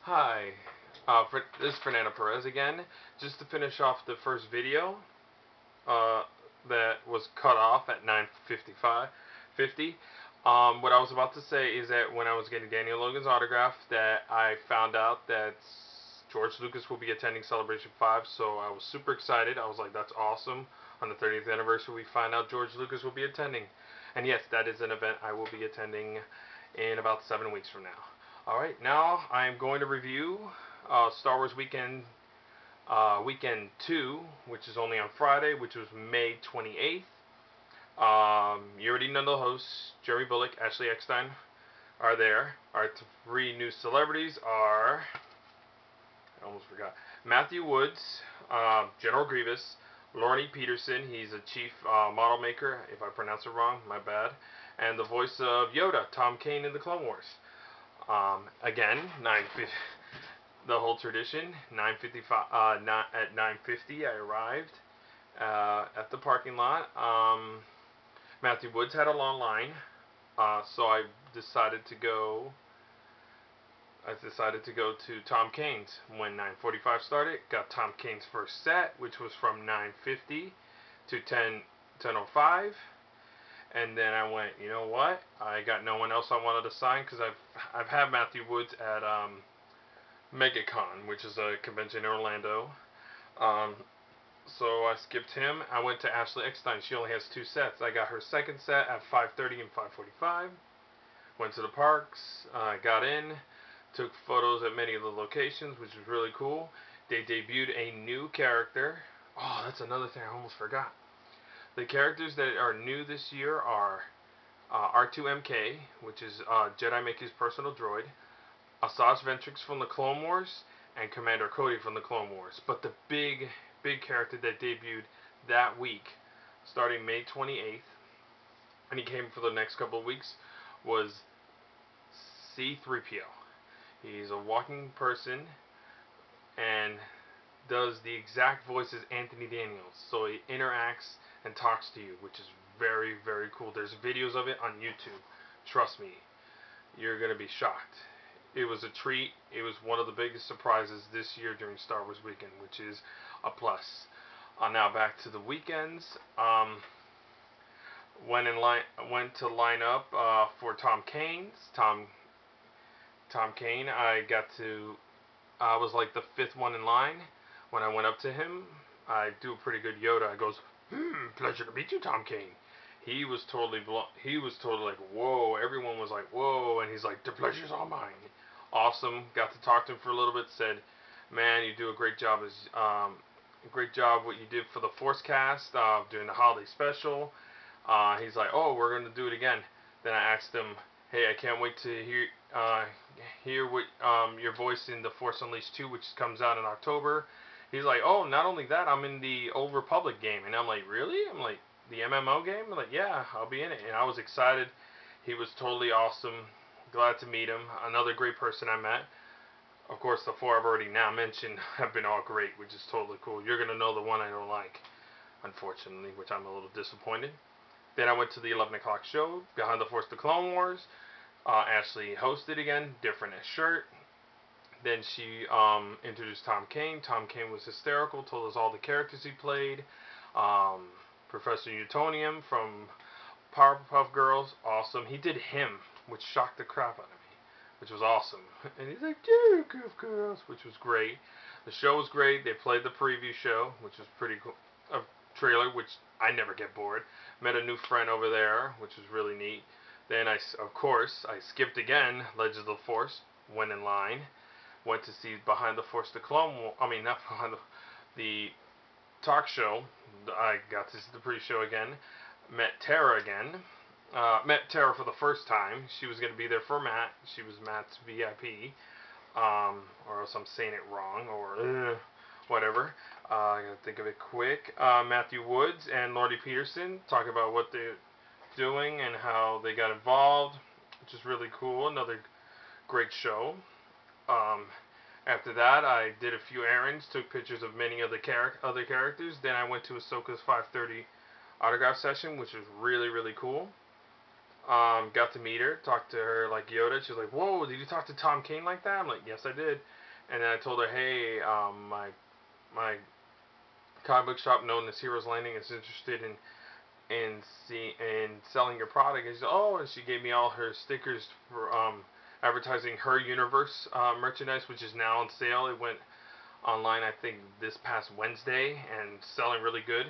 Hi, this is Fernando Perez again. Just to finish off the first video uh, that was cut off at 9:50. What I was about to say is that when I was getting Daniel Logan's autograph, that I found out that George Lucas will be attending Celebration 5, so I was super excited. I was like, that's awesome. On the 30th anniversary, we find out George Lucas will be attending. And yes, that is an event I will be attending in about 7 weeks from now. Alright, now I'm going to review Star Wars Weekend 2, which is only on Friday, which was May 28th. You already know the hosts, Jerry Bulloch, Ashley Eckstein, are there. Our three new celebrities are, I almost forgot, Matthew Woods, General Grievous, Lorne Peterson, he's a chief model maker, if I pronounce it wrong, my bad, and the voice of Yoda, Tom Kane in the Clone Wars. Again, 9:50. The whole tradition. 9:55. At 9:50, I arrived at the parking lot. Matthew Woods had a long line, so I decided to go. I decided to go to Tom Kane's when 9:45 started. Got Tom Kane's first set, which was from 9:50 to 10:05. And then I went, you know what? I got no one else I wanted to sign because I've had Matthew Woods at MegaCon, which is a convention in Orlando. Um, so I skipped him. I went to Ashley Eckstein. She only has two sets. I got her second set at 5:30 and 5:45. Went to the parks. Got in. Took photos at many of the locations, which was really cool. They debuted a new character. Oh, that's another thing I almost forgot. The characters that are new this year are R2MK, which is Jedi Maker's personal droid, Asajj Ventrix from the Clone Wars, and Commander Cody from the Clone Wars. But the big character that debuted that week, starting May 28th, and he came for the next couple of weeks, was C-3PO. He's a walking person and does the exact voice as Anthony Daniels. So he interacts and talks to you, which is very cool. There's videos of it on YouTube. Trust me, you're going to be shocked. It was a treat. It was one of the biggest surprises this year during Star Wars Weekend, which is a plus. Now back to the weekends. Went to line up for Tom Kane's. Tom Kane. I was like the fifth one in line. When I went up to him, I do a pretty good Yoda. I goes, pleasure to meet you, Tom Kane. He was totally like, whoa. Everyone was like, whoa. And he's like, the pleasure's all mine. Awesome. Got to talk to him for a little bit. Said, man, you do a great job great job what you did for the Force cast during the holiday special. He's like, oh, we're gonna do it again. Then I asked him, hey, I can't wait to hear what your voice in the Force Unleashed 2, which comes out in October. He's like, oh, not only that, I'm in the Old Republic game. And I'm like, really? I'm like, the MMO game? I'm like, yeah, I'll be in it. And I was excited. He was totally awesome. Glad to meet him. Another great person I met. Of course, the four I've already now mentioned have been all great, which is totally cool. You're going to know the one I don't like, unfortunately, which I'm a little disappointed. Then I went to the 11 o'clock show, Behind the Force, The Clone Wars. Ashley hosted again, different as shirt. Then she introduced Tom Kane. Tom Kane was hysterical, told us all the characters he played. Professor Utonium from Powerpuff Girls, awesome. He did him, which shocked the crap out of me, which was awesome. And he's like, Powerpuff Girls, which was great. The show was great. They played the preview show, which was pretty cool. A trailer, which I never get bored. Met a new friend over there, which was really neat. Then of course, I skipped again, Legends of the Force, went in line, went to see Behind the Force, the Clone War, I mean, not Behind the talk show. I got to see the pre-show again, met Tara again, met Tara for the first time. She was going to be there for Matt. She was Matt's VIP, or else I'm saying it wrong, or whatever. I gotta think of it quick. Matthew Woods and Lorne Peterson talk about what they're doing and how they got involved, which is really cool. Another great show. Um, After that, I did a few errands, took pictures of many of the other characters. Then I went to Ahsoka's 5:30 autograph session, which was really cool. Got to meet her, talked to her like Yoda. She was like, "Whoa, did you talk to Tom Kane like that?" I'm like, "Yes, I did." And then I told her, "Hey, my comic book shop known as Heroes Landing is interested in selling your product." And she said, "Oh," and she gave me all her stickers for advertising her universe merchandise, which is now on sale. It went online, I think, this past Wednesday, and selling really good.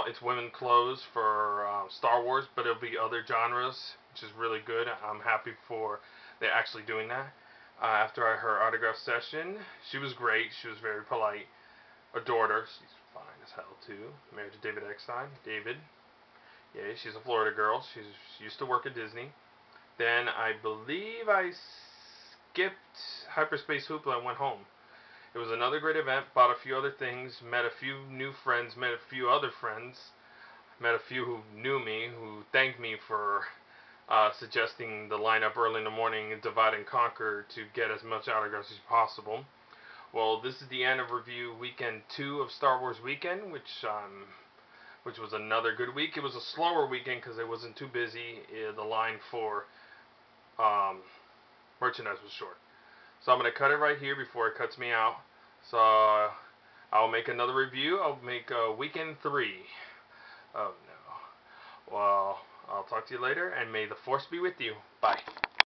It's women clothes for Star Wars, but it'll be other genres, which is really good. I'm happy for they're actually doing that. After her autograph session, she was great. She was very polite. Adored her. She's fine as hell too. Married to David Eckstein. David. Yeah, she's a Florida girl. She used to work at Disney. Then I believe I skipped Hyperspace Hoopla and went home. It was another great event. Bought a few other things. Met a few new friends. Met a few other friends. Met a few who knew me, who thanked me for suggesting the lineup early in the morning and divide and conquer to get as much autographs as possible. Well, this is the end of review weekend 2 of Star Wars Weekend, which was another good week. It was a slower weekend because it wasn't too busy. The line for um, merchandise was short. So I'm going to cut it right here before it cuts me out. So I'll make another review. I'll make weekend 3. Oh no. Well, I'll talk to you later, and may the force be with you. Bye.